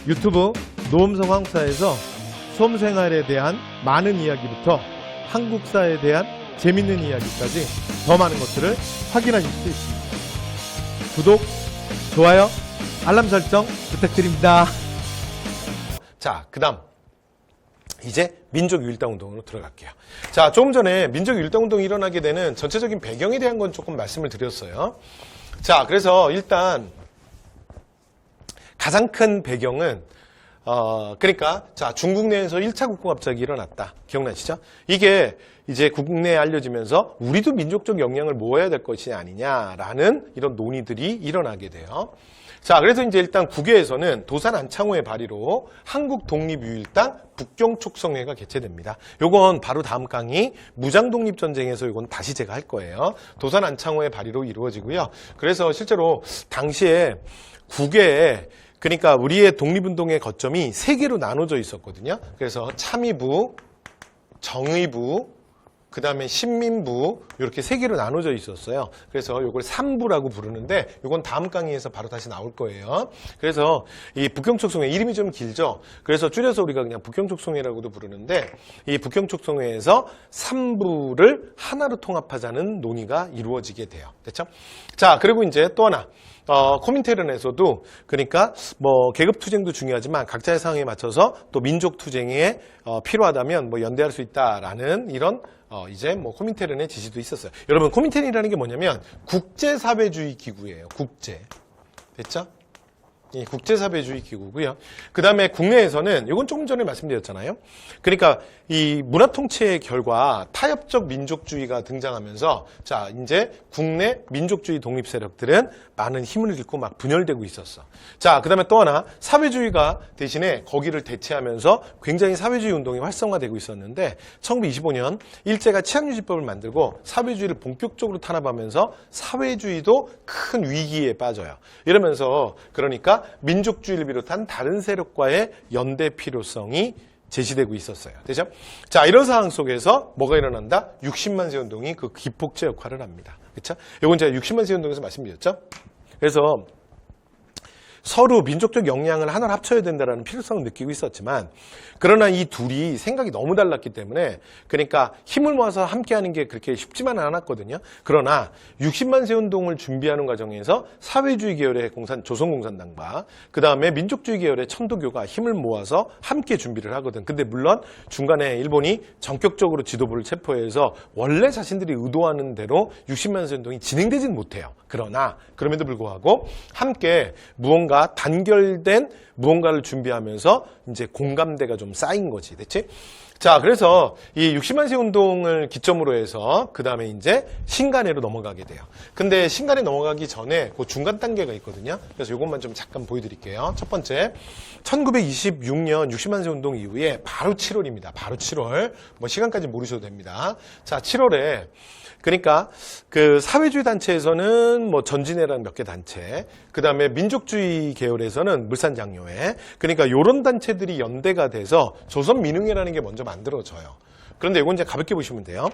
유튜브 노음성 한국사에서 수험생활에 대한 많은 이야기부터 한국사에 대한 재밌는 이야기까지 더 많은 것들을 확인하실 수 있습니다. 구독, 좋아요, 알람 설정 부탁드립니다. 자, 그 다음 이제 민족유일당운동으로 들어갈게요. 자, 조금 전에 민족유일당운동이 일어나게 되는 전체적인 배경에 대한 건 조금 말씀을 드렸어요. 자, 그래서 일단 가장 큰 배경은 그러니까 자, 중국 내에서 1차 국공합작이 일어났다. 기억나시죠? 이게 이제 국내에 알려지면서 우리도 민족적 역량을 모아야 될 것이 아니냐라는 이런 논의들이 일어나게 돼요. 자, 그래서 이제 일단 국외에서는 도산 안창호의 발의로 한국독립유일당 북경촉성회가 개최됩니다. 요건 바로 다음 강의 무장독립전쟁에서 요건 다시 제가 할 거예요. 도산 안창호의 발의로 이루어지고요. 그래서 실제로 당시에 국외에 그러니까 우리의 독립운동의 거점이 세 개로 나눠져 있었거든요. 그래서 참의부, 정의부, 그 다음에 신민부 이렇게 세 개로 나눠져 있었어요. 그래서 이걸 3부라고 부르는데 이건 다음 강의에서 바로 다시 나올 거예요. 그래서 이 북경촉성회 이름이 좀 길죠. 그래서 줄여서 우리가 그냥 북경촉성회라고도 부르는데 이 북경촉성회에서 3부를 하나로 통합하자는 논의가 이루어지게 돼요. 됐죠? 자, 그리고 이제 또 하나. 코민테른에서도 그러니까 뭐 계급투쟁도 중요하지만 각자의 상황에 맞춰서 또 민족투쟁에 필요하다면 뭐 연대할 수 있다라는 이런 이제 뭐 코민테른의 지시도 있었어요. 여러분 코민테른이라는 게 뭐냐면 국제사회주의 기구예요. 국제. 됐죠? 이 국제사회주의 기구고요. 그 다음에 국내에서는 이건 조금 전에 말씀드렸잖아요. 그러니까 이 문화통치의 결과 타협적 민족주의가 등장하면서 자 이제 국내 민족주의 독립 세력들은 많은 힘을 잃고 막 분열되고 있었어. 자, 그 다음에 또 하나 사회주의가 대신에 거기를 대체하면서 굉장히 사회주의 운동이 활성화되고 있었는데 1925년 일제가 치안유지법을 만들고 사회주의를 본격적으로 탄압하면서 사회주의도 큰 위기에 빠져요. 이러면서 그러니까 민족주의를 비롯한 다른 세력과의 연대 필요성이 제시되고 있었어요. 되죠? 자, 이런 상황 속에서 뭐가 일어난다? 60만 세 운동이 그 기폭제 역할을 합니다. 그렇죠? 이건 제가 60만 세 운동에서 말씀드렸죠? 그래서 서로 민족적 역량을 하나로 합쳐야 된다는 필요성을 느끼고 있었지만 그러나 이 둘이 생각이 너무 달랐기 때문에 그러니까 힘을 모아서 함께하는 게 그렇게 쉽지만은 않았거든요. 그러나 60만 세 운동을 준비하는 과정에서 사회주의 계열의 조선공산당과 그 다음에 민족주의 계열의 천도교가 힘을 모아서 함께 준비를 하거든. 근데 물론 중간에 일본이 전격적으로 지도부를 체포해서 원래 자신들이 의도하는 대로 60만 세 운동이 진행되지는 못해요. 그러나 그럼에도 불구하고 함께 무언가 단결된 무언가를 준비하면서 이제 공감대가 좀 쌓인 거지. 됐지? 자, 그래서 이 60만 세 운동을 기점으로 해서 그 다음에 이제 신간회로 넘어가게 돼요. 근데 신간회 넘어가기 전에 그 중간 단계가 있거든요. 그래서 이것만 좀 잠깐 보여드릴게요. 첫 번째, 1926년 60만 세 운동 이후에 바로 7월입니다. 바로 7월. 뭐 시간까지 모르셔도 됩니다. 자, 7월에 그러니까 그 사회주의 단체에서는 뭐 전진회라는 몇 개 단체, 그 다음에 민족주의 계열에서는 물산장려회, 그러니까 이런 단체들이 연대가 돼서 조선민흥회라는 게 먼저 만들어져요. 그런데 이건 이제 가볍게 보시면 돼요.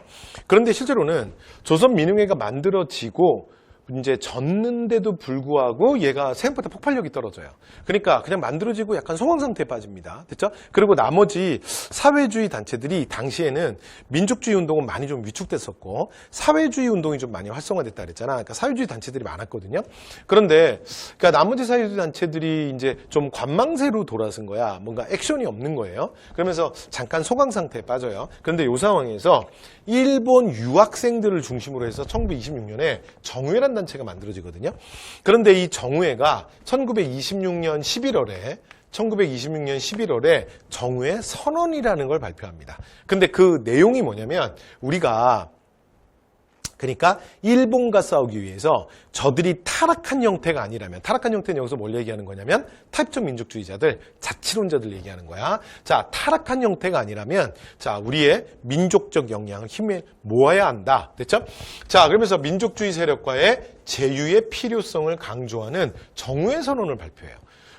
그런데 실제로는 조선민흥회가 만들어지고 이제 졌는데도 불구하고 얘가 생각보다 폭발력이 떨어져요. 그러니까 그냥 만들어지고 약간 소강 상태에 빠집니다. 됐죠? 그리고 나머지 사회주의 단체들이 당시에는 민족주의 운동은 많이 좀 위축됐었고 사회주의 운동이 좀 많이 활성화됐다 그랬잖아. 그러니까 사회주의 단체들이 많았거든요. 그런데 그러니까 나머지 사회주의 단체들이 이제 좀 관망세로 돌아선 거야. 뭔가 액션이 없는 거예요. 그러면서 잠깐 소강 상태에 빠져요. 그런데 이 상황에서 일본 유학생들을 중심으로 해서 1926년에 정회란 단체가 만들어지거든요. 그런데 이 정회가 1926년 11월에 정회 선언이라는 걸 발표합니다. 근데 그 내용이 뭐냐면 우리가 그러니까 일본과 싸우기 위해서 저들이 타락한 형태가 아니라면 타락한 형태는 여기서 뭘 얘기하는 거냐면 타입적 민족주의자들, 자치론자들 얘기하는 거야. 자, 타락한 형태가 아니라면 자, 우리의 민족적 역량을 힘에 모아야 한다. 됐죠? 자, 그러면서 민족주의 세력과의 제휴의 필요성을 강조하는 정회 선언을 발표해요.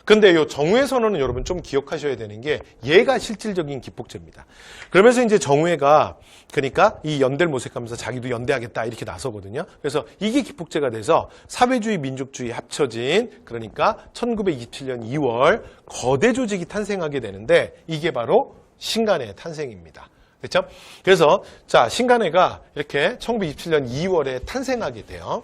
근데 이 정우회 선언은 여러분 좀 기억하셔야 되는 게 얘가 실질적인 기폭제입니다. 그러면서 이제 정우회가 그러니까 이 연대를 모색하면서 자기도 연대하겠다 이렇게 나서거든요. 그래서 이게 기폭제가 돼서 사회주의 민족주의 합쳐진 그러니까 1927년 2월 거대 조직이 탄생하게 되는데 이게 바로 신간의 탄생입니다. 그렇죠? 그래서 자 신간회가 이렇게 1927년 2월에 탄생하게 돼요.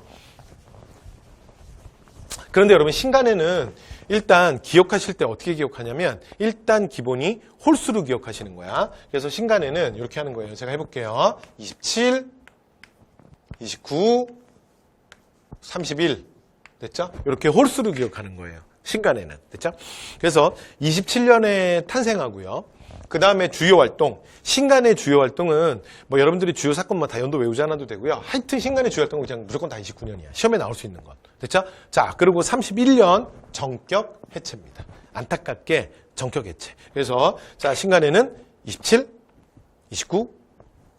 그런데 여러분 신간회는 일단 기억하실 때 어떻게 기억하냐면 일단 기본이 홀수로 기억하시는 거야. 그래서 신간회는 이렇게 하는 거예요. 제가 해볼게요. 27, 29, 31 됐죠? 이렇게 홀수로 기억하는 거예요. 신간회는 됐죠? 그래서 27년에 탄생하고요. 그 다음에 주요 활동, 신간의 주요 활동은 뭐 여러분들이 주요 사건만 다 연도 외우지 않아도 되고요. 하여튼 신간의 주요 활동은 그냥 무조건 다 29년이야. 시험에 나올 수 있는 건. 됐죠? 자, 그리고 31년 정격 해체입니다. 안타깝게 정격 해체. 그래서 자, 신간에는 27, 29,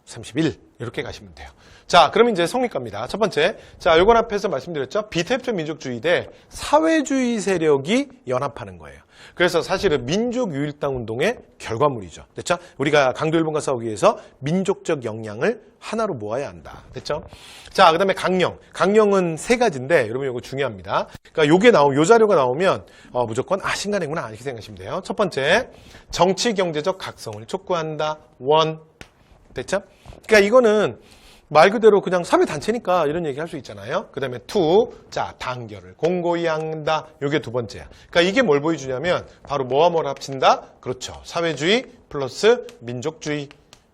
31 이렇게 가시면 돼요. 자, 그럼 이제 성립갑니다. 첫 번째, 자, 요건 앞에서 말씀드렸죠. 비타협적 민족주의 대 사회주의 세력이 연합하는 거예요. 그래서 사실은 민족유일당 운동의 결과물이죠. 됐죠? 우리가 강도 일본과 싸우기 위해서 민족적 역량을 하나로 모아야 한다. 됐죠? 자, 그 다음에 강령. 강령은 세 가지인데, 여러분 이거 중요합니다. 그러니까 요 자료가 나오면, 무조건, 신간회구나. 이렇게 생각하시면 돼요. 첫 번째, 정치 경제적 각성을 촉구한다. 원. 됐죠? 그러니까 이거는 말 그대로 그냥 사회단체니까 이런 얘기 할 수 있잖아요. 그 다음에 투, 자, 단결을 공고히 한다. 요게 두 번째야. 그러니까 이게 뭘 보여주냐면 바로 뭐와 뭘 합친다? 그렇죠. 사회주의 플러스 민족주의.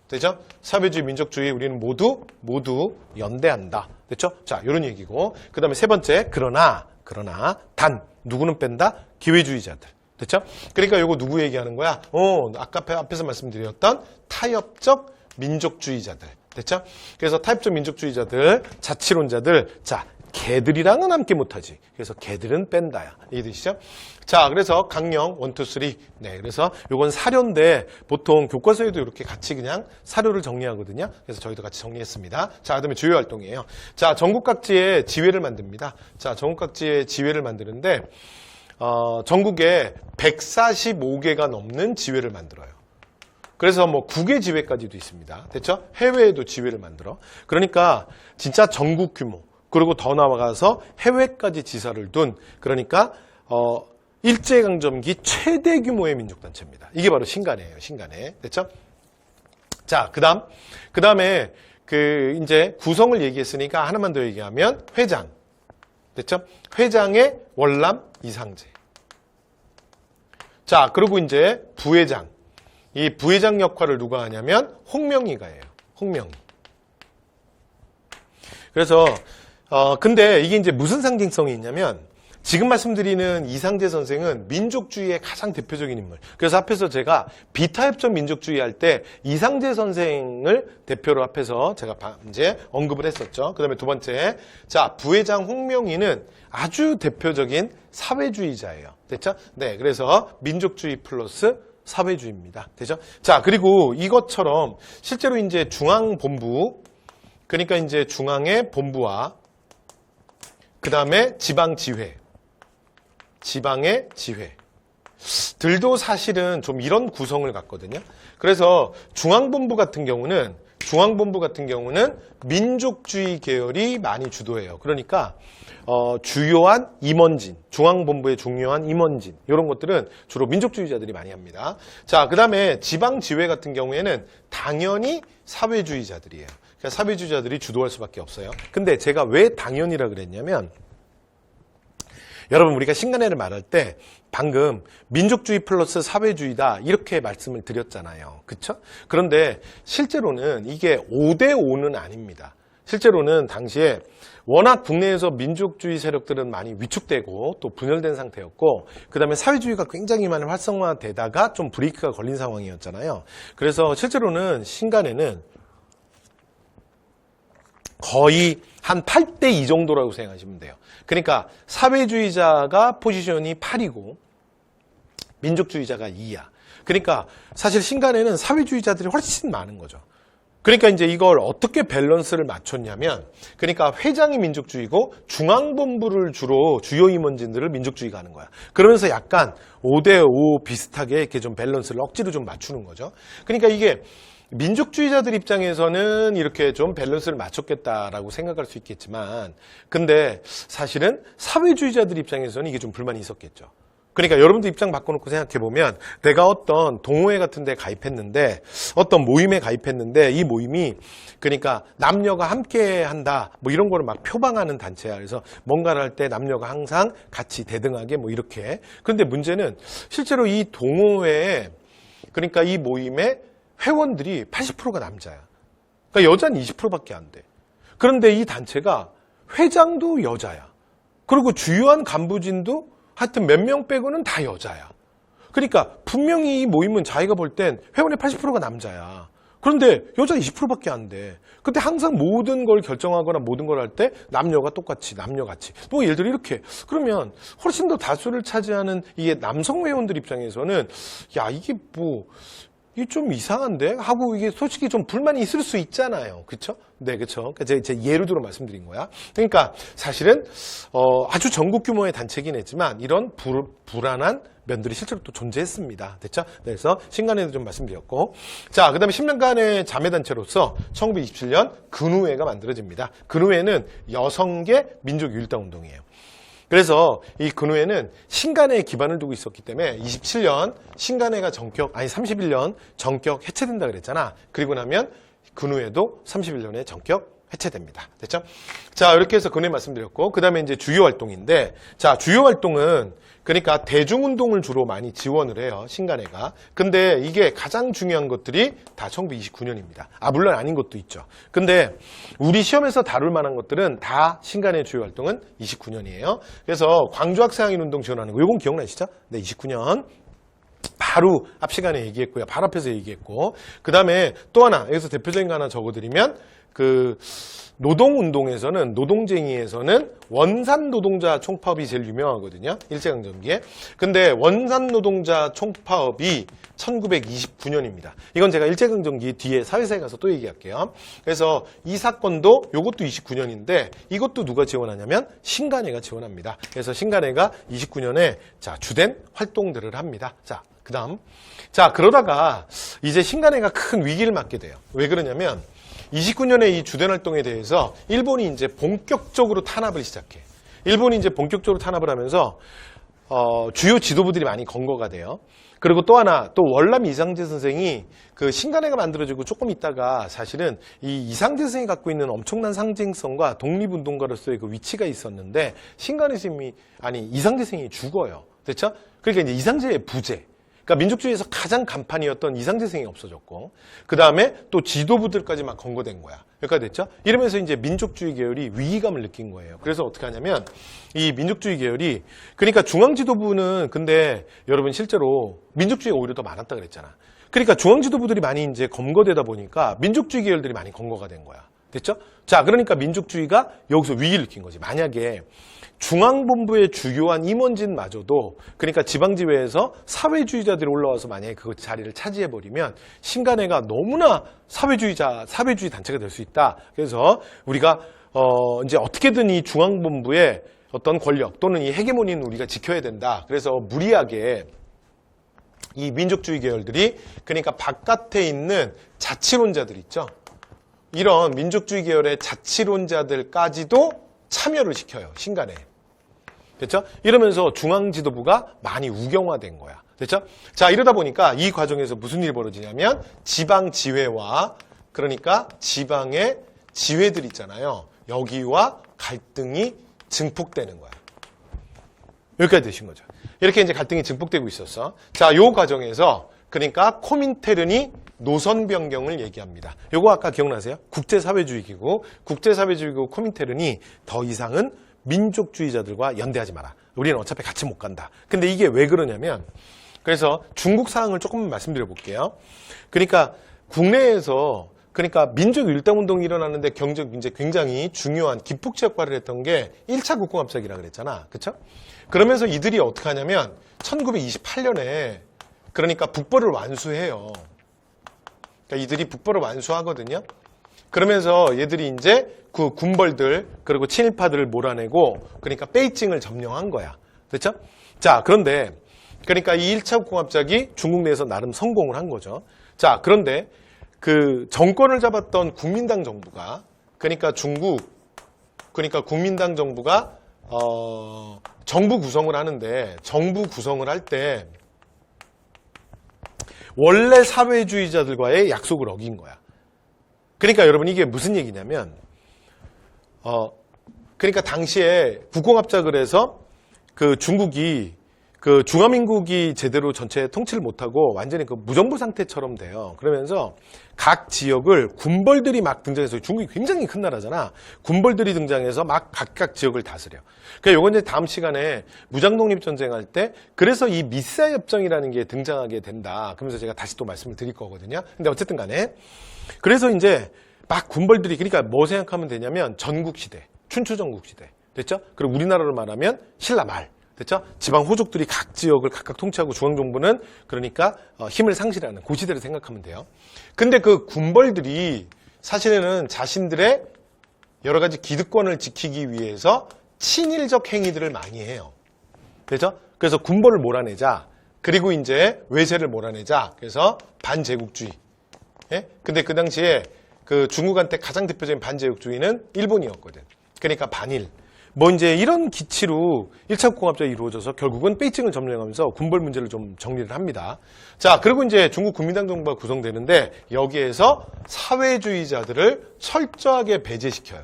되죠? 사회주의, 민족주의 우리는 모두 연대한다. 됐죠? 자, 요런 얘기고. 그 다음에 세 번째, 그러나 단, 누구는 뺀다? 기회주의자들. 됐죠? 그러니까 요거 누구 얘기하는 거야? 아까 앞에서 말씀드렸던 타협적 민족주의자들. 됐죠? 그래서 타협적 민족주의자들, 자치론자들, 자, 걔들이랑은 함께 못하지. 그래서 걔들은 뺀다야. 이해되시죠? 자, 그래서 강령 1, 2, 3. 네, 그래서 요건 사료인데 보통 교과서에도 이렇게 같이 그냥 사료를 정리하거든요. 그래서 저희도 같이 정리했습니다. 자, 그다음에 주요 활동이에요. 자, 전국 각지에 지회를 만듭니다. 자, 전국 각지에 지회를 만드는데 전국에 145개가 넘는 지회를 만들어요. 그래서 뭐 국외 지회까지도 있습니다. 됐죠? 해외에도 지회를 만들어. 그러니까 진짜 전국 규모. 그리고 더 나아가서 해외까지 지사를 둔 그러니까 일제강점기 최대 규모의 민족단체입니다. 이게 바로 신간회예요. 신간회. 됐죠? 자, 그다음에 이제 구성을 얘기했으니까 하나만 더 얘기하면 회장. 됐죠? 회장의 월남 이상제. 자, 그리고 이제 부회장. 이 부회장 역할을 누가 하냐면 홍명희가 해요. 홍명희. 그래서 근데 이게 이제 무슨 상징성이 있냐면 지금 말씀드리는 이상제 선생은 민족주의의 가장 대표적인 인물. 그래서 앞에서 제가 비타협적 민족주의 할 때 이상제 선생을 대표로 앞에서 제가 이제 언급을 했었죠. 그 다음에 두 번째, 자, 부회장 홍명희는 아주 대표적인 사회주의자예요. 됐죠? 네, 그래서 민족주의 플러스 사회주의입니다. 되죠? 자, 그리고 이것처럼 실제로 이제 중앙본부, 그러니까 이제 중앙의 본부와 그 다음에 지방지회, 지방의 지회들도 사실은 좀 이런 구성을 갖거든요. 그래서 중앙본부 같은 경우는 민족주의 계열이 많이 주도해요. 그러니까 주요한 임원진, 중앙본부의 중요한 임원진 이런 것들은 주로 민족주의자들이 많이 합니다. 자, 그 다음에 지방지회 같은 경우에는 당연히 사회주의자들이에요. 그러니까 사회주의자들이 주도할 수밖에 없어요. 근데 제가 왜 당연이라 그랬냐면 여러분 우리가 신간회를 말할 때 방금 민족주의 플러스 사회주의다 이렇게 말씀을 드렸잖아요. 그쵸? 그런데 실제로는 이게 5대5는 아닙니다. 실제로는 당시에 워낙 국내에서 민족주의 세력들은 많이 위축되고 또 분열된 상태였고 그 다음에 사회주의가 굉장히 많이 활성화되다가 좀 브레이크가 걸린 상황이었잖아요. 그래서 실제로는 신간회는 거의 한 8대2 정도라고 생각하시면 돼요. 그러니까 사회주의자가 포지션이 8이고 민족주의자가 2야. 그러니까 사실 신간회는 사회주의자들이 훨씬 많은 거죠. 그러니까 이제 이걸 어떻게 밸런스를 맞췄냐면, 그러니까 회장이 민족주의고 중앙본부를 주로 주요 임원진들을 민족주의가 하는 거야. 그러면서 약간 5대5 비슷하게 이렇게 좀 밸런스를 억지로 좀 맞추는 거죠. 그러니까 이게 민족주의자들 입장에서는 이렇게 좀 밸런스를 맞췄겠다라고 생각할 수 있겠지만, 근데 사실은 사회주의자들 입장에서는 이게 좀 불만이 있었겠죠. 그러니까 여러분도 입장 바꿔놓고 생각해보면, 내가 어떤 동호회 같은 데 가입했는데, 어떤 모임에 가입했는데, 이 모임이 그러니까 남녀가 함께 한다, 뭐 이런 거를 막 표방하는 단체야. 그래서 뭔가를 할 때 남녀가 항상 같이 대등하게 뭐 이렇게. 그런데 문제는 실제로 이 동호회에, 그러니까 이 모임의 회원들이 80%가 남자야. 그러니까 여자는 20%밖에 안 돼. 그런데 이 단체가 회장도 여자야. 그리고 주요한 간부진도 하여튼 몇 명 빼고는 다 여자야. 그러니까 분명히 이 모임은 자기가 볼 땐 회원의 80%가 남자야. 그런데 여자 20%밖에 안 돼. 근데 항상 모든 걸 결정하거나 모든 걸 할 때 남녀가 똑같이, 남녀같이. 뭐 예를 들어 이렇게. 그러면 훨씬 더 다수를 차지하는 이게 남성 회원들 입장에서는 야, 이게 뭐 이게 좀 이상한데? 하고 이게 솔직히 좀 불만이 있을 수 있잖아요. 그쵸? 네, 그쵸. 제 예를 들어 말씀드린 거야. 그러니까 사실은, 아주 전국 규모의 단체긴 했지만 이런 불안한 면들이 실제로 또 존재했습니다. 됐죠? 그래서 신간에도 좀 말씀드렸고. 자, 그 다음에 10년간의 자매단체로서 1927년 근우회가 만들어집니다. 근우회는 여성계 민족유일당운동이에요. 그래서 이 근우회는 신간회에 기반을 두고 있었기 때문에 27년 신간회가 31년 전격 해체된다 그랬잖아. 그리고 나면 근우회도 31년에 전격 해체됩니다. 됐죠? 자, 이렇게 해서 근우회 말씀드렸고, 그 다음에 이제 주요 활동인데, 자, 주요 활동은 그러니까 대중운동을 주로 많이 지원을 해요. 신간회가. 근데 이게 가장 중요한 것들이 다 1929년입니다. 물론 아닌 것도 있죠. 근데 우리 시험에서 다룰 만한 것들은 다 신간회 주요 활동은 29년이에요. 그래서 광주학생학인운동 지원하는 거, 이건 기억나시죠? 네, 29년. 바로 앞 시간에 얘기했고요. 바로 앞에서 얘기했고. 그 다음에 또 하나, 여기서 대표적인 거 하나 적어드리면, 노동운동에서는, 노동쟁이에서는 원산 노동자 총파업이 제일 유명하거든요. 일제강점기에. 근데 원산 노동자 총파업이 1929년입니다. 이건 제가 일제강점기 뒤에 사회사에 가서 또 얘기할게요. 그래서 이 사건도 이것도 29년인데 이것도 누가 지원하냐면 신간회가 지원합니다. 그래서 신간회가 29년에 자, 주된 활동들을 합니다. 자, 그 다음. 자, 그러다가 이제 신간회가 큰 위기를 맞게 돼요. 왜 그러냐면 29년에 이 주된 활동에 대해서 일본이 이제 본격적으로 탄압을 시작해. 일본이 이제 본격적으로 탄압을 하면서 주요 지도부들이 많이 건거가 돼요. 그리고 또 하나, 또 월남 이상재 선생이 그 신간회가 만들어지고 조금 있다가 사실은 이 이상재 선생이 갖고 있는 엄청난 상징성과 독립운동가로서의 그 위치가 있었는데 신간회 선생님이, 이상재 선생이 죽어요. 됐죠? 그러니까 이제 이상재의 부재. 그러니까 민족주의에서 가장 간판이었던 이상재 선생이 없어졌고, 그 다음에 또 지도부들까지 막 건거된 거야. 여기까지 됐죠? 이러면서 이제 민족주의 계열이 위기감을 느낀 거예요. 그래서 어떻게 하냐면, 이 민족주의 계열이, 그러니까 중앙지도부는 근데 여러분 실제로 민족주의가 오히려 더 많았다 그랬잖아. 그러니까 중앙지도부들이 많이 이제 검거되다 보니까 민족주의 계열들이 많이 검거가 된 거야. 됐죠? 자, 그러니까 민족주의가 여기서 위기를 느낀 거지. 만약에 중앙본부의 주요한 임원진마저도, 그러니까 지방지회에서 사회주의자들이 올라와서 만약에 그 자리를 차지해버리면 신간회가 너무나 사회주의 단체가 될 수 있다. 그래서 우리가 이제 어떻게든 이 중앙본부의 어떤 권력 또는 이 헤게모니는 우리가 지켜야 된다. 그래서 무리하게 이 민족주의 계열들이, 그러니까 바깥에 있는 자치론자들 있죠. 이런 민족주의 계열의 자치론자들까지도 참여를 시켜요. 신간회에. 됐죠? 이러면서 중앙지도부가 많이 우경화된 거야. 됐죠? 자, 이러다 보니까 이 과정에서 무슨 일이 벌어지냐면 지방지회와, 그러니까 지방의 지회들 있잖아요. 여기와 갈등이 증폭되는 거야. 여기까지 되신 거죠. 이렇게 이제 갈등이 증폭되고 있었어. 자, 요 과정에서 그러니까 코민테른이 노선 변경을 얘기합니다. 요거 아까 기억나세요? 국제사회주의기구, 국제사회주의기구 코민테른이 더 이상은 민족주의자들과 연대하지 마라. 우리는 어차피 같이 못 간다. 근데 이게 왜 그러냐면, 그래서 중국 상황을 조금 말씀드려 볼게요. 그러니까 국내에서, 그러니까 민족 일당운동이 일어나는데 이제 굉장히 중요한 기폭제 역할을 했던 게 1차 국공합작이라 그랬잖아. 그쵸? 그러면서 이들이 어떻게 하냐면 1928년에 그러니까 북벌을 완수해요. 그러니까 그러니까 이들이 북벌을 완수하거든요. 그러면서 얘들이 이제 그 군벌들 그리고 친일파들을 몰아내고 그러니까 베이징을 점령한 거야. 그렇죠? 자, 그런데 그러니까 이 1차 국공합작이 중국 내에서 나름 성공을 한 거죠. 자, 그런데 그 정권을 잡았던 국민당 정부가 그러니까 국민당 정부가 정부 구성을 하는데 정부 구성을 할 때 원래 사회주의자들과의 약속을 어긴 거야. 그러니까 여러분 이게 무슨 얘기냐면 그러니까 당시에 국공합작을 해서 그 중국이 그 중화민국이 제대로 전체 통치를 못하고 완전히 그 무정부 상태처럼 돼요. 그러면서 각 지역을 군벌들이 막 등장해서 중국이 굉장히 큰 나라잖아. 군벌들이 등장해서 막 각각 지역을 다스려. 그러니까 요건 이제 다음 시간에 무장독립전쟁 할 때 그래서 이 미사 협정이라는 게 등장하게 된다. 그러면서 제가 다시 또 말씀을 드릴 거거든요. 근데 어쨌든 간에 그래서 이제 막 군벌들이 그러니까 뭐 생각하면 되냐면 전국시대, 춘추전국시대. 됐죠? 그리고 우리나라로 말하면 신라말. 됐죠? 지방 호족들이 각 지역을 각각 통치하고 중앙정부는 그러니까 힘을 상실하는 그 시대를 생각하면 돼요. 근데 그 군벌들이 사실은 자신들의 여러 가지 기득권을 지키기 위해서 친일적 행위들을 많이 해요. 그렇죠? 그래서 군벌을 몰아내자. 그리고 이제 외세를 몰아내자. 그래서 반제국주의. 예? 근데 그 당시에 그 중국한테 가장 대표적인 반제국주의는 일본이었거든. 그러니까 반일. 뭐 이제 이런 기치로 1차 국공합작이 이루어져서 결국은 베이징을 점령하면서 군벌 문제를 좀 정리를 합니다. 자, 그리고 이제 중국 국민당 정부가 구성되는데 여기에서 사회주의자들을 철저하게 배제시켜요.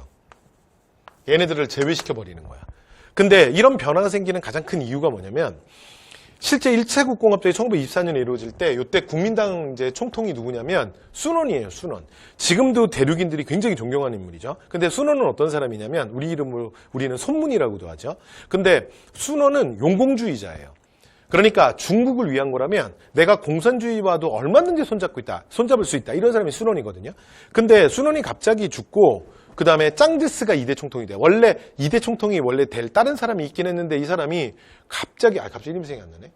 얘네들을 제외시켜 버리는 거야. 근데 이런 변화가 생기는 가장 큰 이유가 뭐냐면 실제 1차 국공합작이 1924년에 이루어질 때 이때 국민당 이제 총통이 누구냐면 순원이에요. 순원. 지금도 대륙인들이 굉장히 존경하는 인물이죠. 근데 순원은 어떤 사람이냐면 우리 이름으로 우리는 손문이라고도 하죠. 근데 순원은 용공주의자예요. 그러니까 중국을 위한 거라면 내가 공산주의와도 얼마든지 손잡을 수 있다. 이런 사람이 순원이거든요. 근데 순원이 갑자기 죽고 그 다음에 짱제스가 2대 총통이 돼. 원래 2대 총통이 원래 될 다른 사람이 있긴 했는데 이 사람이 갑자기 이름이 생각이 안 나네.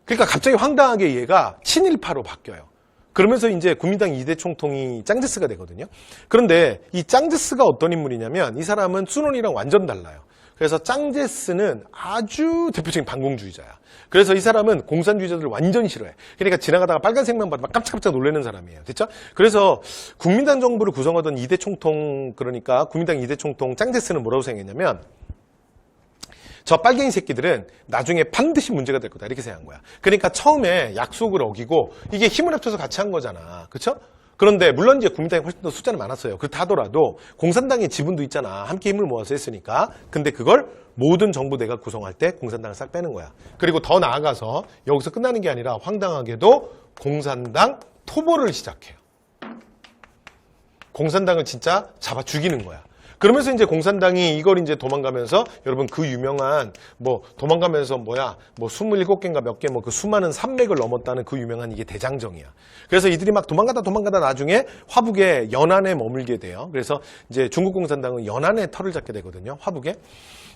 그러니까 갑자기 황당하게 얘가 친일파로 바뀌어요. 그러면서 이제 국민당 2대 총통이 짱제스가 되거든요. 그런데 이 짱제스가 어떤 인물이냐면 이 사람은 순원이랑 완전 달라요. 그래서 짱제스는 아주 대표적인 반공주의자야. 그래서 이 사람은 공산주의자들을 완전히 싫어해. 그러니까 지나가다가 빨간색만 봐도 막 깜짝깜짝 놀라는 사람이에요. 됐죠? 그래서 국민당 정부를 구성하던 2대 총통, 그러니까 국민당 2대 총통 짱제스는 뭐라고 생각했냐면 저 빨갱이 새끼들은 나중에 반드시 문제가 될 거다. 이렇게 생각한 거야. 그러니까 처음에 약속을 어기고 이게 힘을 합쳐서 같이 한 거잖아. 그렇죠? 그런데 물론 이제 국민당이 훨씬 더 숫자는 많았어요. 그렇다 하더라도 공산당의 지분도 있잖아. 함께 힘을 모아서 했으니까. 근데 그걸 모든 정부대가 구성할 때 공산당을 싹 빼는 거야. 그리고 더 나아가서 여기서 끝나는 게 아니라 황당하게도 공산당 토벌을 시작해요. 공산당을 진짜 잡아 죽이는 거야. 그러면서 이제 공산당이 이걸 이제 도망가면서 여러분 그 유명한 도망가면서 27개인가 몇 개 그 수많은 산맥을 넘었다는 그 유명한 이게 대장정이야. 그래서 이들이 막 도망가다 나중에 화북에 연안에 머물게 돼요. 그래서 이제 중국 공산당은 연안에 털을 잡게 되거든요. 화북에.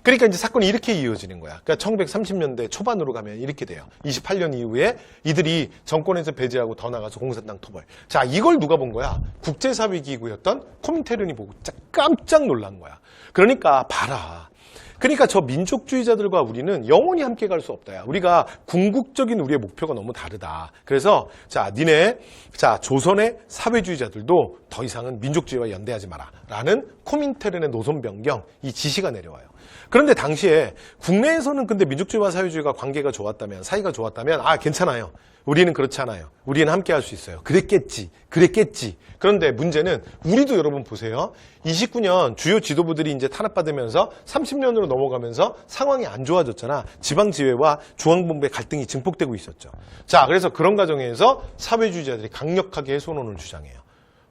그러니까 이제 사건이 이렇게 이어지는 거야. 그러니까 1930년대 초반으로 가면 이렇게 돼요. 28년 이후에 이들이 정권에서 배제하고 더 나가서 공산당 토벌. 자, 이걸 누가 본 거야? 국제사회기구였던 코민테른이 보고 깜짝 놀란 거야. 그러니까 봐라. 그러니까 저 민족주의자들과 우리는 영원히 함께 갈 수 없다. 우리가 궁극적인 우리의 목표가 너무 다르다. 그래서 조선의 사회주의자들도 더 이상은 민족주의와 연대하지 마라. 라는 코민테른의 노선 변경, 이 지시가 내려와요. 그런데 당시에 국내에서는 근데 민족주의와 사회주의가 관계가 좋았다면, 사이가 좋았다면 괜찮아요. 우리는 그렇지 않아요. 우리는 함께 할 수 있어요. 그랬겠지. 그런데 문제는 우리도 여러분 보세요. 29년 주요 지도부들이 이제 탄압받으면서 30년으로 넘어가면서 상황이 안 좋아졌잖아. 지방지회와 중앙본부의 갈등이 증폭되고 있었죠. 자, 그래서 그런 과정에서 사회주의자들이 강력하게 해소론을 주장해요.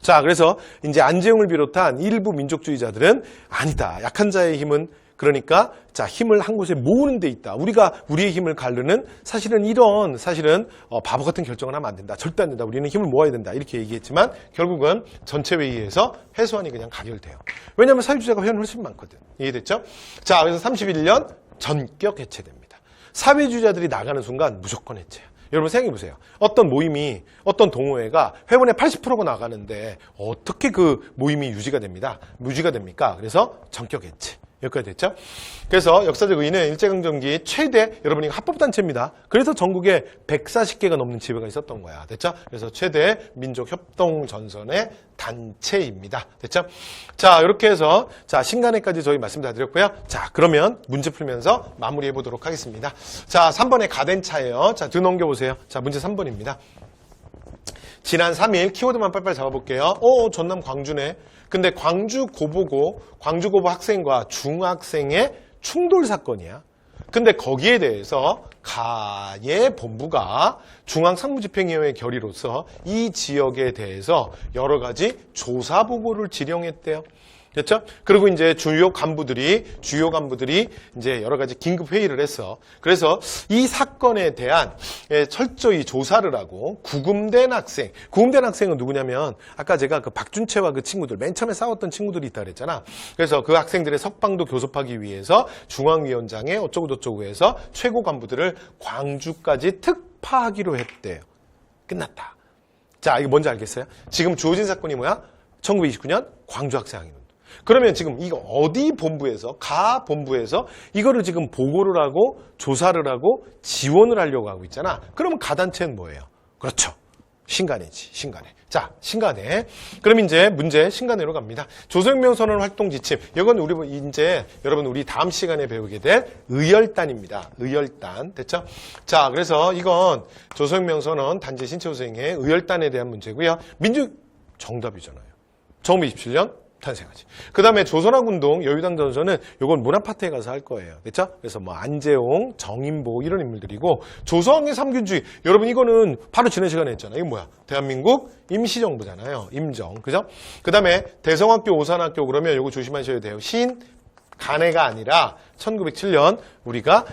자, 그래서 이제 안재용을 비롯한 일부 민족주의자들은 아니다. 약한 자의 힘은 그러니까 힘을 한 곳에 모으는 데 있다. 우리가 우리의 힘을 가르는 사실은 바보 같은 결정을 하면 안 된다. 절대 안 된다. 우리는 힘을 모아야 된다. 이렇게 얘기했지만 결국은 전체 회의에서 해소안이 그냥 가결돼요. 왜냐하면 사회주의자가 회원이 훨씬 많거든. 이해됐죠? 자, 그래서 31년 전격 해체됩니다. 사회주의자들이 나가는 순간 무조건 해체야. 여러분 생각해보세요. 어떤 모임이, 어떤 동호회가 회원의 80%가 나가는데 어떻게 그 모임이 유지가 됩니다. 유지가 됩니까? 그래서 전격 해체. 여기까지 됐죠? 그래서 역사적 의의는 일제강점기 최대, 여러분이 합법단체입니다. 그래서 전국에 140개가 넘는 지회가 있었던 거야. 됐죠? 그래서 최대 민족협동전선의 단체입니다. 됐죠? 자, 이렇게 해서, 자, 신간회까지 저희 말씀 다 드렸고요. 자, 그러면 문제 풀면서 마무리해 보도록 하겠습니다. 자, 3번의 가덴차예요. 자, 넘겨보세요. 자, 문제 3번입니다. 지난 3일 키워드만 빨리빨리 잡아볼게요. 전남 광주네. 근데 광주 고보 학생과 중학생의 충돌 사건이야. 근데 거기에 대해서 가의 본부가 중앙상무집행위원회 결의로서 이 지역에 대해서 여러 가지 조사 보고를 지령했대요. 됐죠? 그리고 이제 주요 간부들이 이제 여러 가지 긴급 회의를 했어. 그래서 이 사건에 대한 철저히 조사를 하고 구금된 학생은 누구냐면 아까 제가 그 박준채와 그 친구들 맨 처음에 싸웠던 친구들이 있다 그랬잖아. 그래서 그 학생들의 석방도 교섭하기 위해서 중앙위원장에 어쩌고저쩌고 해서 최고 간부들을 광주까지 특파하기로 했대요. 끝났다. 자, 이거 뭔지 알겠어요? 지금 주어진 사건이 뭐야? 1929년 광주 학생 항의. 그러면 지금 이거 어디 본부에서, 가 본부에서 이거를 지금 보고를 하고 조사를 하고 지원을 하려고 하고 있잖아. 그러면 가단체는 뭐예요? 그렇죠. 신간회지, 신간회. 자, 신간회. 그럼 이제 문제 신간회로 갑니다. 조선혁명선언 활동 지침. 이건 우리 다음 시간에 배우게 될 의열단입니다. 의열단. 됐죠? 자, 그래서 이건 조선혁명선언 단지 신체호생의 의열단에 대한 문제고요. 정답이잖아요. 1927년 탄생하지. 그 다음에 조선학운동, 여유당 전선은 이건 문화파트에 가서 할 거예요. 됐죠? 그래서 뭐 안재홍, 정인보 이런 인물들이고 조선의 삼균주의. 여러분 이거는 바로 지난 시간에 했잖아요. 이거 뭐야? 대한민국 임시정부잖아요. 임정. 그죠? 그 다음에 대성학교, 오산학교 그러면 이거 조심하셔야 돼요. 신간회가 아니라 1907년 우리가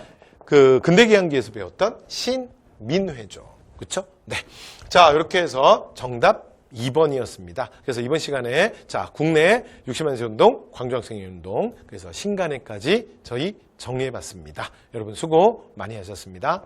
그 근대기한기에서 배웠던 신민회죠. 그렇죠? 네. 자, 이렇게 해서 정답 2번이었습니다. 그래서 이번 시간에 자 국내 60만 세 운동, 광주학생회 운동, 그래서 신간회까지 저희 정리해봤습니다. 여러분 수고 많이 하셨습니다.